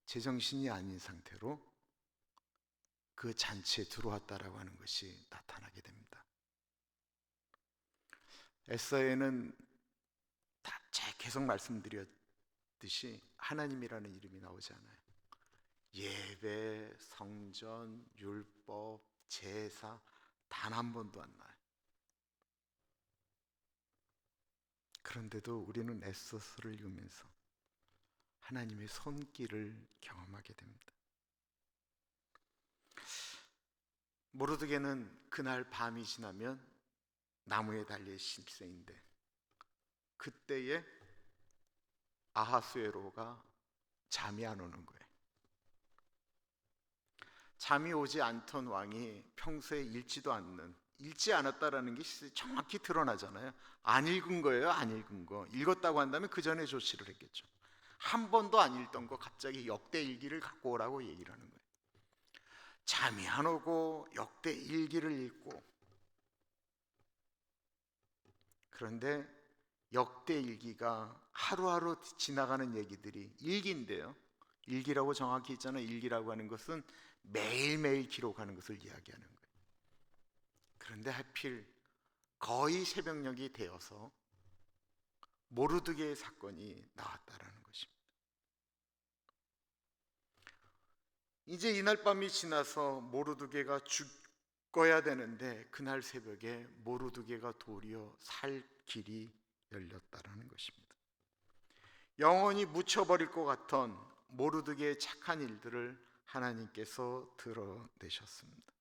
제정신이 아닌 상태로 그 잔치에 들어왔다라고 하는 것이 나타나게 됩니다. 에서에는 계속 말씀드렸듯이 하나님이라는 이름이 나오지 않아요. 예배, 성전, 율법, 제사 단 한 번도 안 나요. 그런데도 우리는 에서서를 읽으면서 하나님의 손길을 경험하게 됩니다. 모르드게는 그날 밤이 지나면 나무에 달릴 실세인데 그때에 아하수에로가 잠이 안 오는 거예요. 잠이 오지 않던 왕이 평소에 읽지 않았다라는 게 정확히 드러나잖아요. 안 읽은 거예요, 안 읽은 거. 읽었다고 한다면 그 전에 조치를 했겠죠. 한 번도 안 읽던 거 갑자기 역대 일기를 갖고 오라고 얘기를 하는 거예요. 잠이 안 오고 역대 일기를 읽고, 그런데 역대 일기가 하루하루 지나가는 얘기들이 일기인데요. 일기라고 정확히 있잖아요. 일기라고 하는 것은 매일매일 기록하는 것을 이야기하는 거예요. 그런데 하필 거의 새벽녘이 되어서 모르드게의 사건이 나왔다라는 것입니다. 이제 이날 밤이 지나서 모르드게가 죽어야 되는데 그날 새벽에 모르드게가 도리어 살 길이 열렸다라는 것입니다. 영원히 묻혀버릴 것 같던 모르드게의 착한 일들을 하나님께서 드러내셨습니다.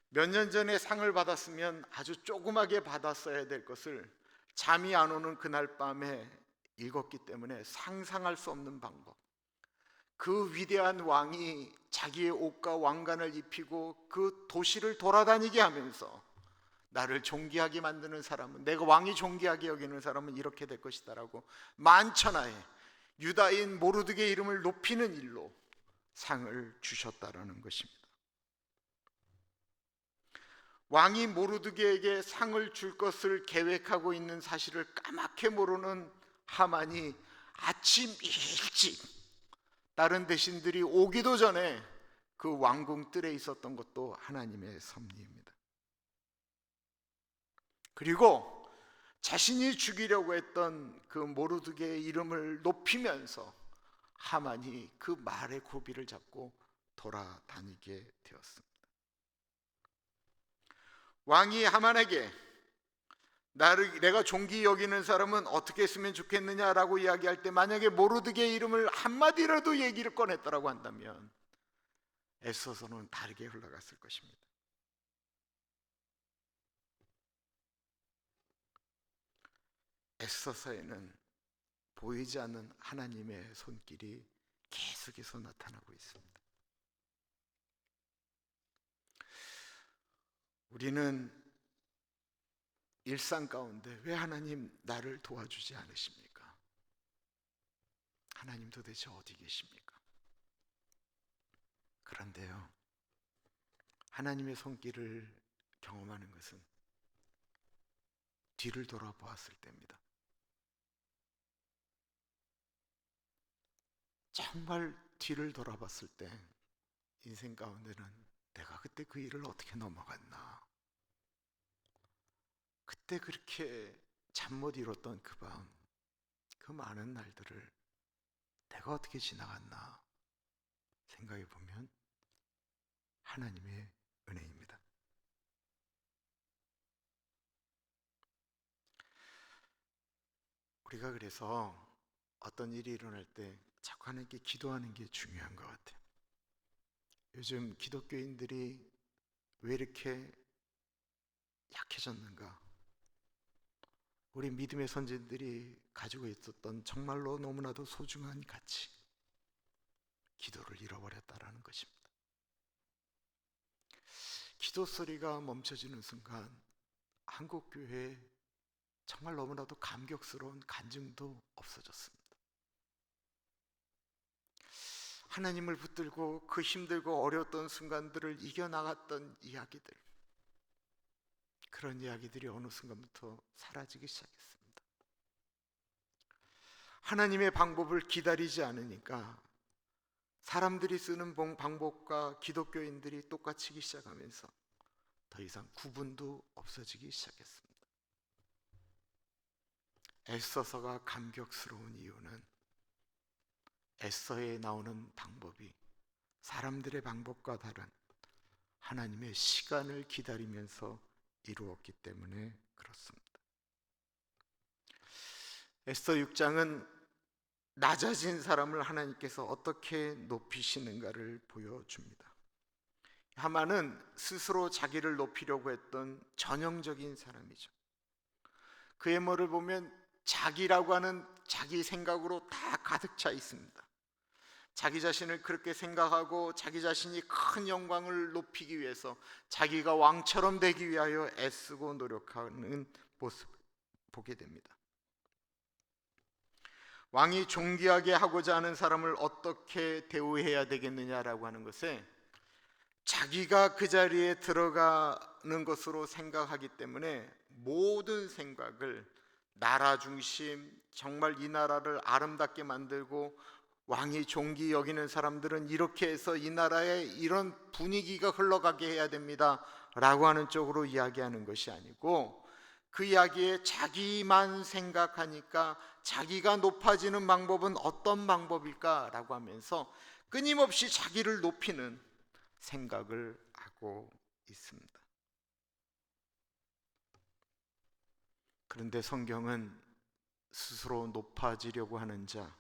몇 년 전에 상을 받았으면 아주 조그맣게 받았어야 될 것을 잠이 안 오는 그날 밤에 읽었기 때문에 상상할 수 없는 방법, 그 위대한 왕이 자기의 옷과 왕관을 입히고 그 도시를 돌아다니게 하면서 나를 존귀하게 만드는 사람은, 내가 왕이 존귀하게 여기는 사람은 이렇게 될 것이다 라고 만천하에 유다인 모르드게의 이름을 높이는 일로 상을 주셨다라는 것입니다. 왕이 모르드게에게 상을 줄 것을 계획하고 있는 사실을 까맣게 모르는 하만이 아침 일찍 다른 대신들이 오기도 전에 그 왕궁 뜰에 있었던 것도 하나님의 섭리입니다. 그리고 자신이 죽이려고 했던 그 모르드게의 이름을 높이면서 하만이 그 말의 고비를 잡고 돌아다니게 되었습니다. 왕이 하만에게 내가 존귀 여기는 사람은 어떻게 했으면 좋겠느냐라고 이야기할 때 만약에 모르드게의 이름을 한마디라도 얘기를 꺼냈다라고 한다면 에서서는 다르게 흘러갔을 것입니다. 에서서에는 보이지 않는 하나님의 손길이 계속해서 나타나고 있습니다. 우리는 일상 가운데 왜 하나님 나를 도와주지 않으십니까? 하나님 도대체 어디 계십니까? 그런데요, 하나님의 손길을 경험하는 것은 뒤를 돌아보았을 때입니다. 정말 뒤를 돌아봤을 때 인생 가운데는 내가 그때 그 일을 어떻게 넘어갔나, 그때 그렇게 잠 못 이뤘던 그 밤, 그 많은 날들을 내가 어떻게 지나갔나 생각해 보면 하나님의 은혜입니다. 우리가 그래서 어떤 일이 일어날 때 자꾸 하나님께 기도하는 게 중요한 것 같아요. 요즘 기독교인들이 왜 이렇게 약해졌는가? 우리 믿음의 선진들이 가지고 있었던 정말로 너무나도 소중한 가치, 기도를 잃어버렸다라는 것입니다. 기도 소리가 멈춰지는 순간 한국 교회에 정말 너무나도 감격스러운 간증도 없어졌습니다. 하나님을 붙들고 그 힘들고 어려웠던 순간들을 이겨나갔던 이야기들, 그런 이야기들이 어느 순간부터 사라지기 시작했습니다. 하나님의 방법을 기다리지 않으니까 사람들이 쓰는 방법과 기독교인들이 똑같이기 시작하면서 더 이상 구분도 없어지기 시작했습니다. 애써서가 감격스러운 이유는 애써에 나오는 방법이 사람들의 방법과 다른 하나님의 시간을 기다리면서 이루었기 때문에 그렇습니다. 에스더 6장은 낮아진 사람을 하나님께서 어떻게 높이시는가를 보여줍니다. 하만은 스스로 자기를 높이려고 했던 전형적인 사람이죠. 그의 모를 보면 자기라고 하는 자기 생각으로 다 가득 차 있습니다. 자기 자신을 그렇게 생각하고 자기 자신이 큰 영광을 높이기 위해서 자기가 왕처럼 되기 위하여 애쓰고 노력하는 모습을 보게 됩니다. 왕이 존귀하게 하고자 하는 사람을 어떻게 대우해야 되겠느냐라고 하는 것에 자기가 그 자리에 들어가는 것으로 생각하기 때문에 모든 생각을 나라 중심, 정말 이 나라를 아름답게 만들고 왕이 존귀 여기는 사람들은 이렇게 해서 이 나라에 이런 분위기가 흘러가게 해야 됩니다 라고 하는 쪽으로 이야기하는 것이 아니고, 그 이야기에 자기만 생각하니까 자기가 높아지는 방법은 어떤 방법일까 라고 하면서 끊임없이 자기를 높이는 생각을 하고 있습니다. 그런데 성경은 스스로 높아지려고 하는 자,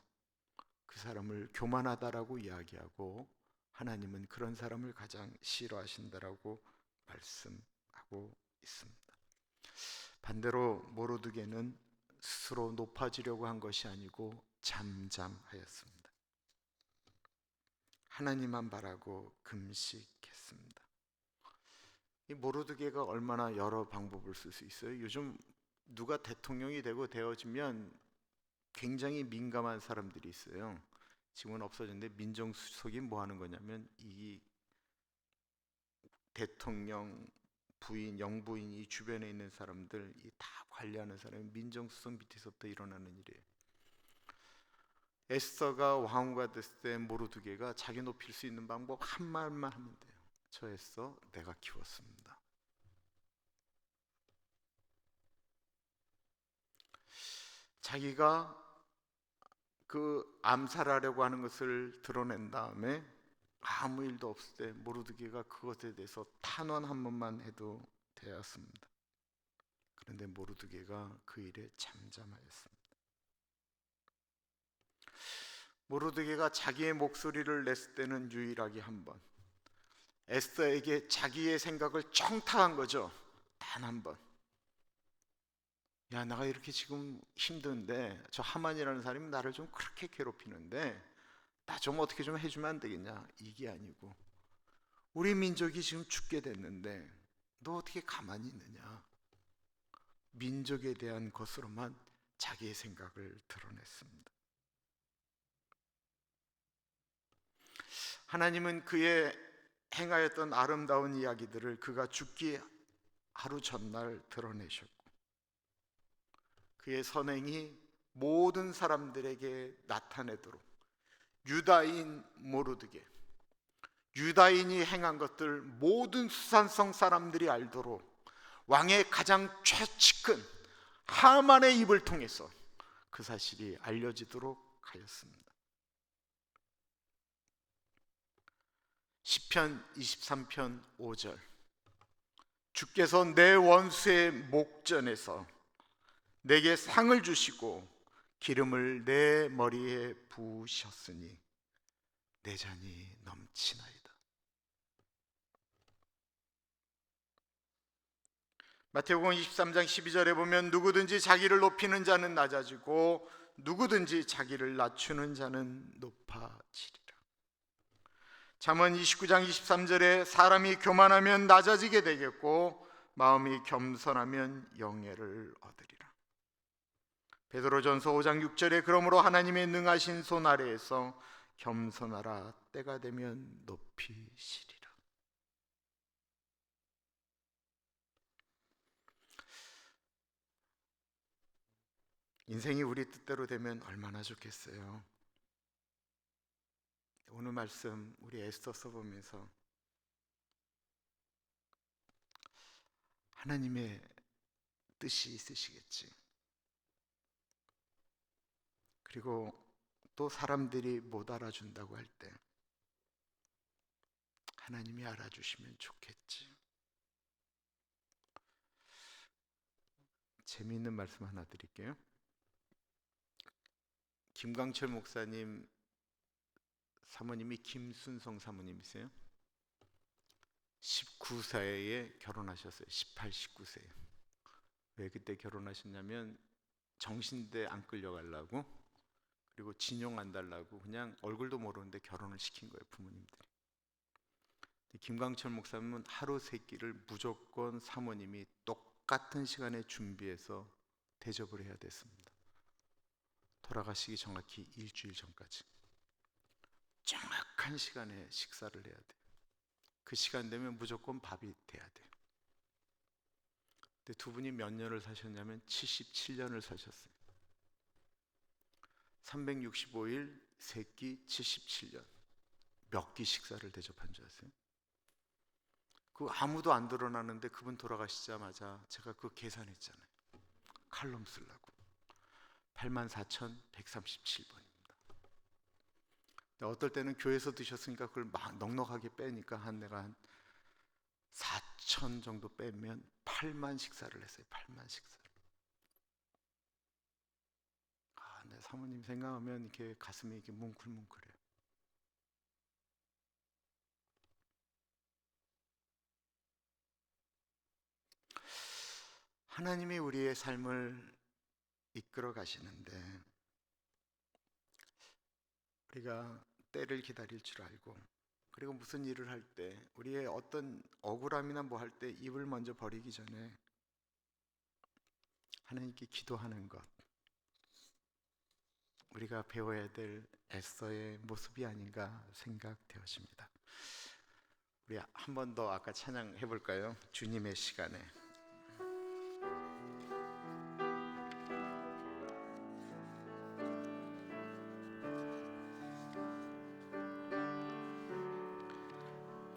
그 사람을 교만하다라고 이야기하고 하나님은 그런 사람을 가장 싫어하신다라고 말씀하고 있습니다. 반대로 모르드게는 스스로 높아지려고 한 것이 아니고 잠잠하였습니다. 하나님만 바라고 금식했습니다. 이 모르드게가 얼마나 여러 방법을 쓸 수 있어요. 요즘 누가 대통령이 되고 되어지면 굉장히 민감한 사람들이 있어요. 지금은 없어졌는데 민정수석이 뭐 하는 거냐면 이 대통령 부인, 영부인이 주변에 있는 사람들 다 관리하는 사람이 민정수석 밑에서부터 일어나는 일이에요. 에스더가 왕후가 됐을 때 모르드게가 자기 높일 수 있는 방법 한 말만 하면 돼요. 저 에스더 내가 키웠습니다. 자기가 그 암살하려고 하는 것을 드러낸 다음에 아무 일도 없을 때 모르드게가 그것에 대해서 탄원 한 번만 해도 되었습니다. 그런데 모르드게가 그 일에 잠잠하였습니다. 모르드게가 자기의 목소리를 냈을 때는 유일하게 한 번, 에스더에게 자기의 생각을 청탁한 거죠. 단 한 번. 야, 내가 이렇게 지금 힘든데 저 하만이라는 사람이 나를 좀 그렇게 괴롭히는데 나 좀 어떻게 좀 해주면 안 되겠냐, 이게 아니고 우리 민족이 지금 죽게 됐는데 너 어떻게 가만히 있느냐, 민족에 대한 것으로만 자기의 생각을 드러냈습니다. 하나님은 그의 행하였던 아름다운 이야기들을 그가 죽기 하루 전날 드러내셨고, 그의 선행이 모든 사람들에게 나타내도록 유다인 모르드게, 유다인이 행한 것들 모든 수산성 사람들이 알도록 왕의 가장 최측근 하만의 입을 통해서 그 사실이 알려지도록 하였습니다. 시편 23편 5절, 주께서 내 원수의 목전에서 내게 상을 주시고 기름을 내 머리에 부으셨으니 내 잔이 넘치나이다. 마태복음 23장 12절에 보면 누구든지 자기를 높이는 자는 낮아지고 누구든지 자기를 낮추는 자는 높아지리라. 잠언 29장 23절에 사람이 교만하면 낮아지게 되겠고 마음이 겸손하면 영예를 얻으리라. 베드로전서 5장 6절에 그러므로 하나님의 능하신 손 아래에서 겸손하라, 때가 되면 높이시리라. 인생이 우리 뜻대로 되면 얼마나 좋겠어요. 오늘 말씀 우리 에스더서 보면서 하나님의 뜻이 있으시겠지, 그리고 또 사람들이 못 알아준다고 할 때 하나님이 알아주시면 좋겠지. 재미있는 말씀 하나 드릴게요. 김광철 목사님 사모님이 김순성 사모님이세요. 19세에 결혼하셨어요. 18, 19세에. 왜 그때 결혼하셨냐면 정신대 안 끌려가려고, 그리고 진용 안 달라고 그냥 얼굴도 모르는데 결혼을 시킨 거예요, 부모님들이. 김광철 목사님은 하루 세 끼를 무조건 사모님이 똑같은 시간에 준비해서 대접을 해야 됐습니다. 돌아가시기 정확히 일주일 전까지 정확한 시간에 식사를 해야 돼요. 그 시간 되면 무조건 밥이 돼야 돼요. 근데 두 분이 몇 년을 사셨냐면 77년을 사셨어요. 365일 세 끼 77년. 몇 끼 식사를 대접한 줄 아세요? 그 아무도 안 드러나는데 그분 돌아가시자마자 제가 그거 계산했잖아요. 칼럼 쓰려고. 84,137번입니다. 어떨 때는 교회에서 드셨으니까 그걸 막 넉넉하게 빼니까 내가 한 4,000 정도 빼면 8만 식사를 했어요. 8만 식사를. 내 사모님 생각하면 이렇게 가슴이 이렇게 뭉클뭉클해요. 하나님이 우리의 삶을 이끌어 가시는데 우리가 때를 기다릴 줄 알고, 그리고 무슨 일을 할 때 우리의 어떤 억울함이나 뭐 할 때 입을 먼저 버리기 전에 하나님께 기도하는 것, 우리가 배워야 될 에스더의 모습이 아닌가 생각되어집니다. 우리 한 번 더 아까 찬양 해볼까요? 주님의 시간에.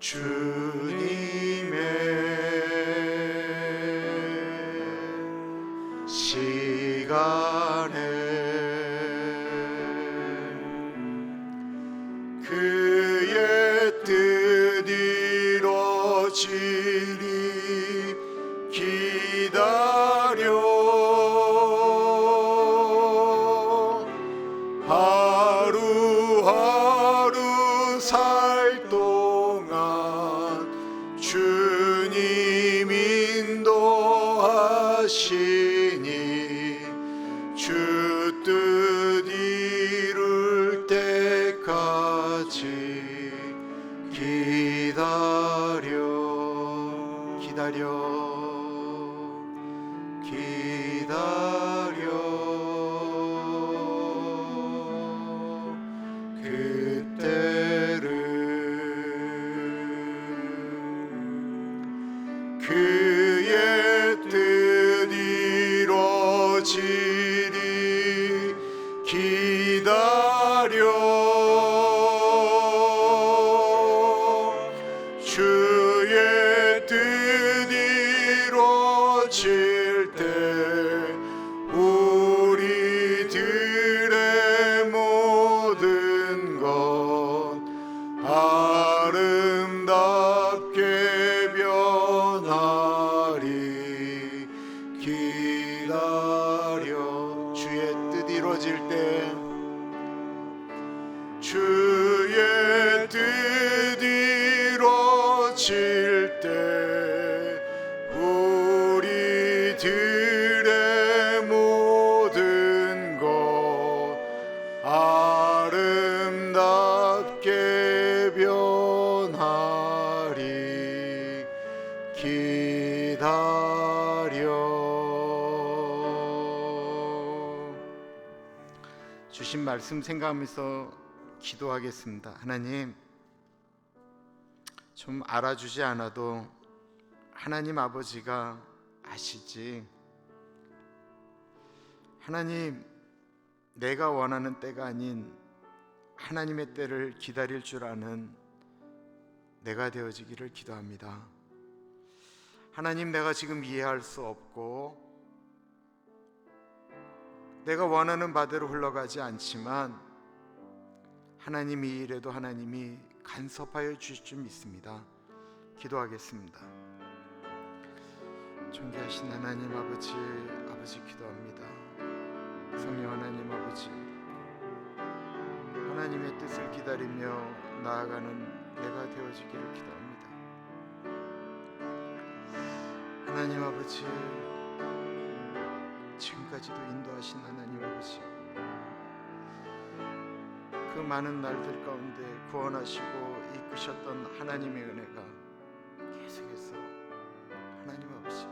주님의 시간에 그의 뜻 이루어지리 기다려 하루하루 살 동안 주님 인도하시니 주 뜻 이룰 때까지 기다려 그때를 그의 뜻 이루어지리 기다려 주의 뜻 이루어지리 주의 뜻 이루어질 때 우리들의 모든 것 아름답게 변하리. 기다려. 주신 말씀 생각하면서 기도하겠습니다. 하나님, 좀 알아주지 않아도 하나님 아버지가 아시지. 하나님, 내가 원하는 때가 아닌 하나님의 때를 기다릴 줄 아는 내가 되어지기를 기도합니다. 하나님, 내가 지금 이해할 수 없고 내가 원하는 바대로 흘러가지 않지만 하나님, 이 일에도 하나님이 간섭하여 주실 줄 믿습니다. 기도하겠습니다. 존귀하신 하나님 아버지, 기도합니다. 성령 하나님 아버지, 하나님의 뜻을 기다리며 나아가는 내가 되어지기를 기도합니다. 하나님 아버지, 지금까지도 인도하신 하나님 아버지, 그 많은 날들 가운데 구원하시고 이끄셨던 하나님의 은혜가 계속해서 하나님 아버지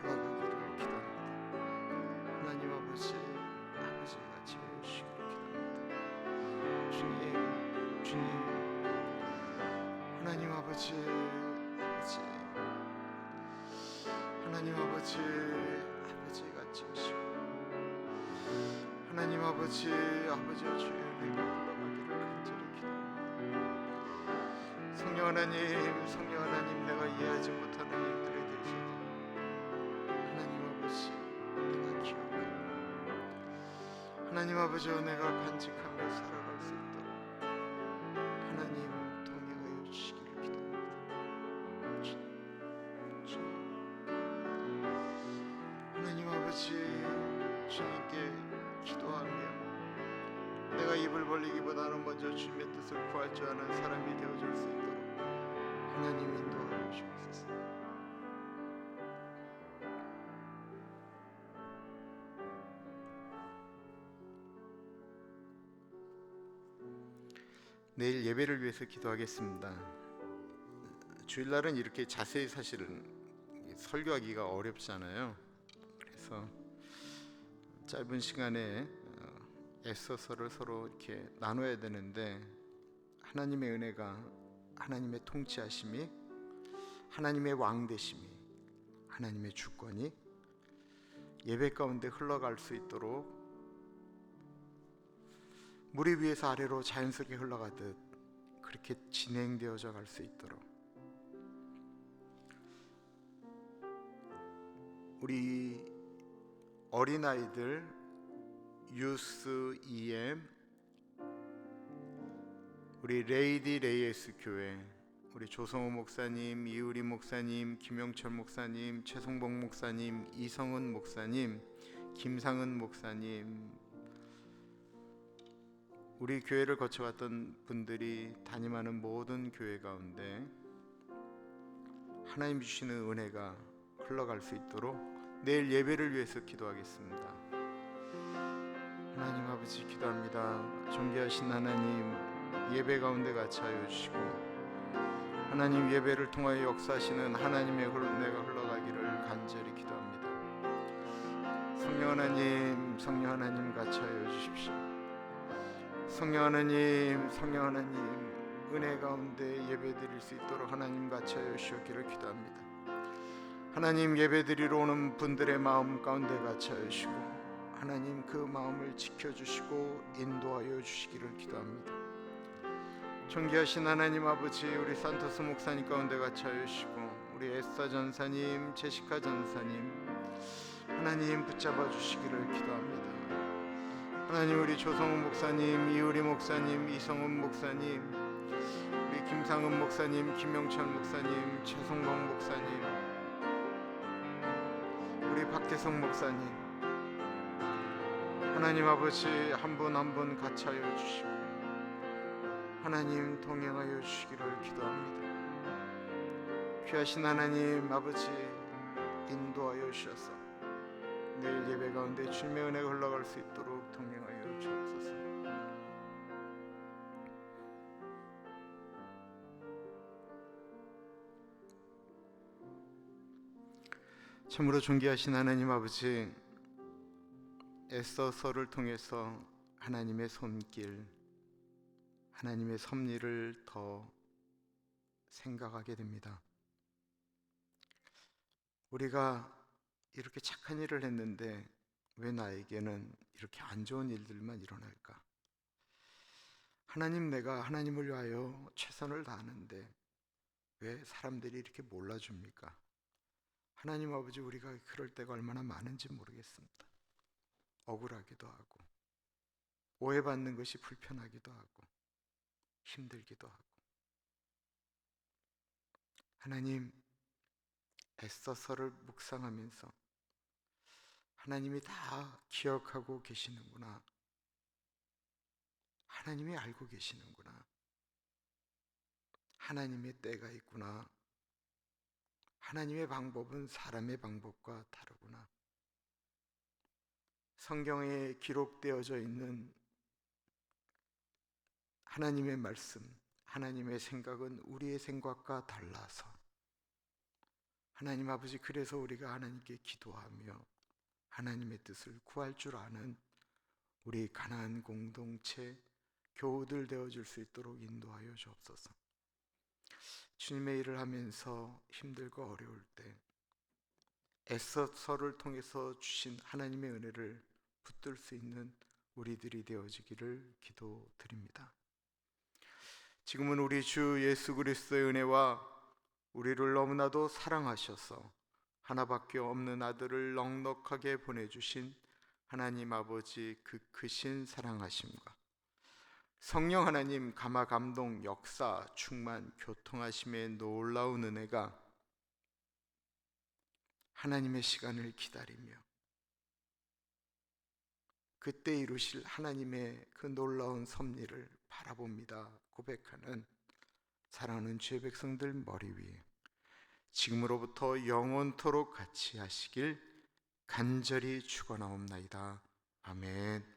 흘러가기를 기도합니다. 하나님 아버지, 같이 해주시기를 기도합니다. 주님, 하나님 아버지, 하나님 아버지 같이 하시고 하나님 아버지의 주의 은혜가 흘러가기를 간절히 기도합니다. 성령 하나님, 내가 이해하지 못하는 일들에 대해서도 하나님 아버지 내가 기억하고 하나님 아버지 은혜가 간직하며 살아갈 수 있도록 하나님 동행하여 주시기를 기도합니다. 하나님 아버지, 주님께 기도하며 내가 입을 벌리기보다는 먼저 주님의 뜻을 구할 줄 아는 사람이 되어줄 수 있도록 하나님 인도하여 주옵소서. 내일 예배를 위해서 기도하겠습니다. 주일날은 이렇게 자세히 사실은 설교하기가 어렵잖아요. 그래서 짧은 시간에 애써서를 서로 이렇게 나눠야 되는데 하나님의 은혜가, 하나님의 통치하심이, 하나님의 왕되심이, 하나님의 주권이 예배 가운데 흘러갈 수 있도록 물이 위에서 아래로 자연스럽게 흘러가듯 그렇게 진행되어져 갈 수 있도록 우리 어린아이들 유스 EM, 우리 레이디 레이에스 교회, 우리 조성호 목사님, 이우리 목사님, 김영철 목사님, 최성봉 목사님, 이성은 목사님, 김상은 목사님, 우리 교회를 거쳐왔던 분들이 담임하는 모든 교회 가운데 하나님 주시는 은혜가 흘러갈 수 있도록 내일 예배를 위해서 기도하겠습니다. 하나님 아버지, 기도합니다. 존귀하신 하나님, 예배 가운데 같이 하여 주시고 하나님, 예배를 통하여 역사하시는 하나님의 은혜가 흘러가기를 간절히 기도합니다. 성령 하나님 같이 하여 주십시오. 성령 하나님, 은혜 가운데 예배 드릴 수 있도록 하나님 같이 하여 주시기를 기도합니다. 하나님, 예배 드리러 오는 분들의 마음 가운데 같이 하여 주시고 하나님, 그 마음을 지켜주시고 인도하여 주시기를 기도합니다. 존귀하신 하나님 아버지, 우리 산토스 목사님 가운데 같이 하여 주시고 우리 에스더 전사님, 제시카 전사님 하나님 붙잡아 주시기를 기도합니다. 하나님, 우리 조성우 목사님, 이우리 목사님, 이성은 목사님, 우리 김상은 목사님, 김영철 목사님, 최성봉 목사님, 우리 박태성 목사님 하나님 아버지, 한 분 한 분 같이 하여 주시고 하나님 동행하여 주시기를 기도합니다. 귀하신 하나님 아버지, 인도하여 주셔서 내일 예배 가운데 주님의 은혜가 흘러갈 수 있도록 동행하여 주옵소서. 참으로 존귀하신 하나님 아버지, 에서서를 통해서 하나님의 손길, 하나님의 섭리를 더 생각하게 됩니다. 우리가 이렇게 착한 일을 했는데 왜 나에게는 이렇게 안 좋은 일들만 일어날까? 하나님, 내가 하나님을 위하여 최선을 다하는데 왜 사람들이 이렇게 몰라줍니까? 하나님 아버지, 우리가 그럴 때가 얼마나 많은지 모르겠습니다. 억울하기도 하고 오해받는 것이 불편하기도 하고 힘들기도 하고. 하나님, 에서서를 묵상하면서 하나님이 다 기억하고 계시는구나, 하나님이 알고 계시는구나, 하나님의 때가 있구나, 하나님의 방법은 사람의 방법과 다르구나. 성경에 기록되어져 있는 하나님의 말씀, 하나님의 생각은 우리의 생각과 달라서 하나님 아버지, 그래서 우리가 하나님께 기도하며 하나님의 뜻을 구할 줄 아는 우리 가나안 공동체 교우들 되어줄 수 있도록 인도하여 주옵소서. 주님의 일을 하면서 힘들고 어려울 때 에서서를 통해서 주신 하나님의 은혜를 붙들 수 있는 우리들이 되어지기를 기도드립니다. 지금은 우리 주 예수 그리스도의 은혜와 우리를 너무나도 사랑하셔서 하나밖에 없는 아들을 넉넉하게 보내주신 하나님 아버지 그 크신 사랑하심과 성령 하나님 감화 감동 역사 충만 교통하심의 놀라운 은혜가 하나님의 시간을 기다리며 그때 이루실 하나님의 그 놀라운 섭리를 바라봅니다 고백하는 사랑하는 주의 백성들 머리 위에 지금으로부터 영원토록 같이 하시길 간절히 축원하옵나이다. 아멘.